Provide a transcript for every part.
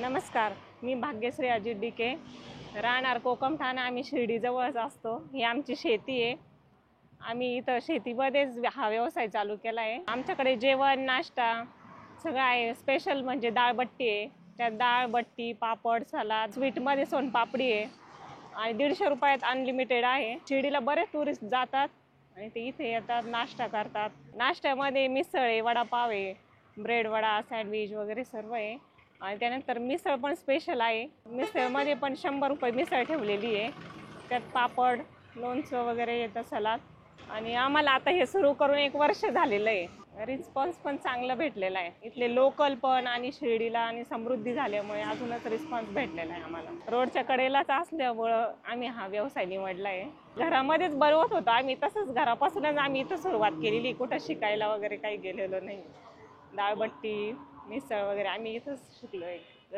नमस्कार, मी भाग्यश्री अजित डिके, राहणार कोकमठाणा. आम्ही शिर्डीजवळच असतो. ही आमची शेती आहे. आम्ही इथं शेतीमध्येच हा व्यवसाय चालू केला आहे. आमच्याकडे जेवण नाश्ता सगळं आहे. स्पेशल म्हणजे डाळबट्टी आहे, त्यात डाळबट्टी, पापड, सलाद. स्वीटमध्ये सोनपापडी आहे आणि 150 रुपयात अनलिमिटेड आहे. शिर्डीला बरेच टुरिस्ट जातात आणि ते इथे येतात, नाश्ता करतात. नाश्त्यामध्ये मिसळ आहे, वडापाव आहे, ब्रेड वडा, सँडविच वगैरे सर्व आहे. आणि त्यानंतर मिसळ पण स्पेशल आहे. मिसळमध्ये पण 100 रुपये मिसळ ठेवलेली आहे. त्यात पापड, लोणचं वगैरे येतं, सलाद. आणि आम्हाला आता हे सुरू करून 1 वर्ष झालेलं आहे. रिस्पॉन्स पण चांगला भेटलेला आहे. इथले लोकल पण आणि शिर्डीला आणि समृद्धी झाल्यामुळे अजूनच रिस्पॉन्स भेटलेला आहे आम्हाला. रोडच्या कडेलाच असल्यामुळं आम्ही हा व्यवसाय निवडला आहे. घरामध्येच बनवत होतो आम्ही, तसंच घरापासूनच आम्ही इथं सुरुवात केलेली. कुठं शिकायला वगैरे काही गेलेलो नाही. डाळबट्टी, मिसळ वगैरे आम्ही इथंच शिकलोय.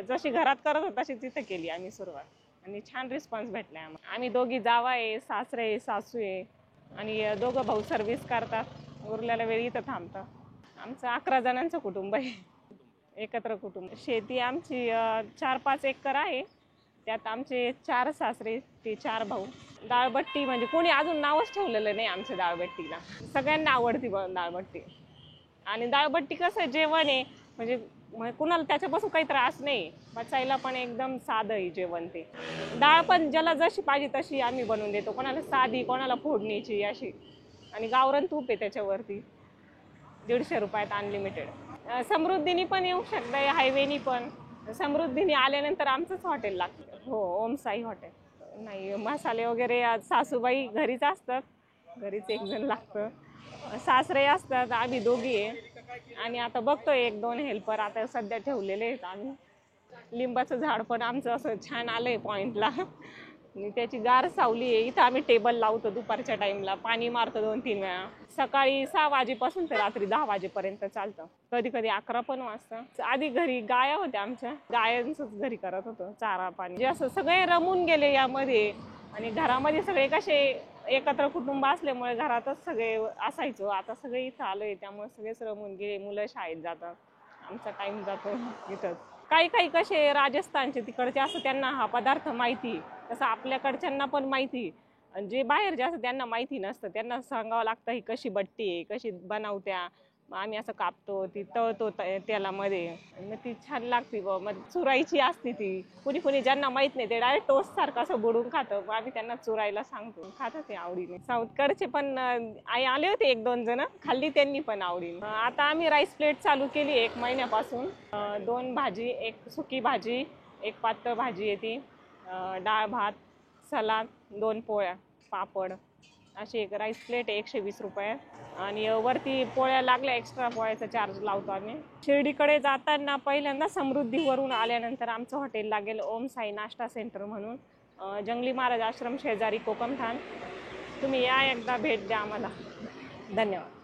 जशी घरात करत होतो तशी तिथं केली आम्ही सुरुवात आणि छान रिस्पॉन्स भेटलाय आम्हाला. आम्ही दोघी जावा आहे, सासरे सासू आहे आणि दोघं भाऊ सर्व्हिस करतात. उरलेला वेळ इथं थांबतं. आमचं 11 जणांचं कुटुंब आहे, एकत्र कुटुंब. शेती आमची 4-5 एकर आहे. त्यात आमचे 4 सासरे, ते 4 भाऊ. डाळबट्टी म्हणजे कोणी अजून नावच ठेवलेलं नाही आमच्या डाळबट्टीला. सगळ्यांना आवडती डाळबट्टी. आणि डाळबट्टी कसं जेवण आहे, म्हणजे कुणाला त्याच्यापासून काही त्रास नाही. पचायला पण एकदम साधं आहे जेवण. ते डाळ पण ज्याला जशी पाहिजे तशी आम्ही बनवून देतो. कोणाला साधी, कोणाला फोडणीची अशी. आणि गावरान तूप आहे त्याच्यावरती. 150 रुपयात अनलिमिटेड. समृद्धीनी पण येऊ शकतं, हायवेनी पण. समृद्धीने आल्यानंतर आमचंच हॉटेल लागतं. हो, ओम साई हॉटेल. नाही, मसाले वगैरे सासूबाई घरीच असतात, घरीच एक जण लागतं. सासरे असतात, आम्ही दोघी आहे. आणि आता बघतोय 1-2 हेल्पर आता सध्या ठेवलेले आहेत आम्ही. लिंबाचं झाड पण आमचं असं छान आलंय पॉइंटला. त्याची गार सावली आहे. इथं आम्ही टेबल लावतो दुपारच्या टाइमला, पाणी मारतो 2-3 वेळा. सकाळी 6 वाजेपासून तर रात्री 10 वाजेपर्यंत चालतं. कधी कधी 11 पण वाजतं. आधी घरी गाया होत्या आमच्या, गायांचंच घरी करत होतो चारा पाणी. म्हणजे असं सगळे रमून गेले यामध्ये. आणि घरामध्ये सगळे कसे एकत्र कुटुंब असल्यामुळे घरातच सगळे असायचो. आता सगळे इथं आलोय त्यामुळे सगळेच रमून गेले. मुलं शाळेत जातात, आमचा टाइम जातो इथंच. काही काही कसे राजस्थानचे तिकडचे असं त्यांना हा पदार्थ माहिती, तसं आपल्याकडच्यांना पण माहिती. आणि जे बाहेरचे असं त्यांना माहिती नसतं, त्यांना सांगावं लागतं ही कशी बट्टी आहे, कशी बनवत्या. मग आम्ही असं कापतो, ती तळतो तेलामध्ये, मग ती छान लागते. मग चुरायची असते ती. कुणी कुणी ज्यांना माहित नाही ते डायरेक्ट टोस्ट सारखं असं बुडून खातं. मग आम्ही त्यांना चुरायला सांगतो, खातात ते आवडीने. साऊथकडचे पण आई आले होते 1-2 जण, खाल्ली त्यांनी पण आवडीने. आता आम्ही राईस प्लेट चालू केली 1 महिन्यापासून. 2 भाजी, 1 सुकी भाजी, 1 पातळ भाजी येते, डाळ भात, सलाद, 2 पोळ्या, पापड, अशी 1 राईस प्लेट आहे 120 रुपये. आणि वरती पोळ्या लागल्या एक्स्ट्रा पोळ्याचा चार्ज लावतो आम्ही. शिर्डीकडे जाताना पहिल्यांदा समृद्धीवरून आल्यानंतर आमचं हॉटेल लागेल ओम साई नाश्ता सेंटर म्हणून, जंगली महाराज आश्रम शेजारी कोकमठाण. तुम्ही या, एकदा भेट द्या आम्हाला. धन्यवाद.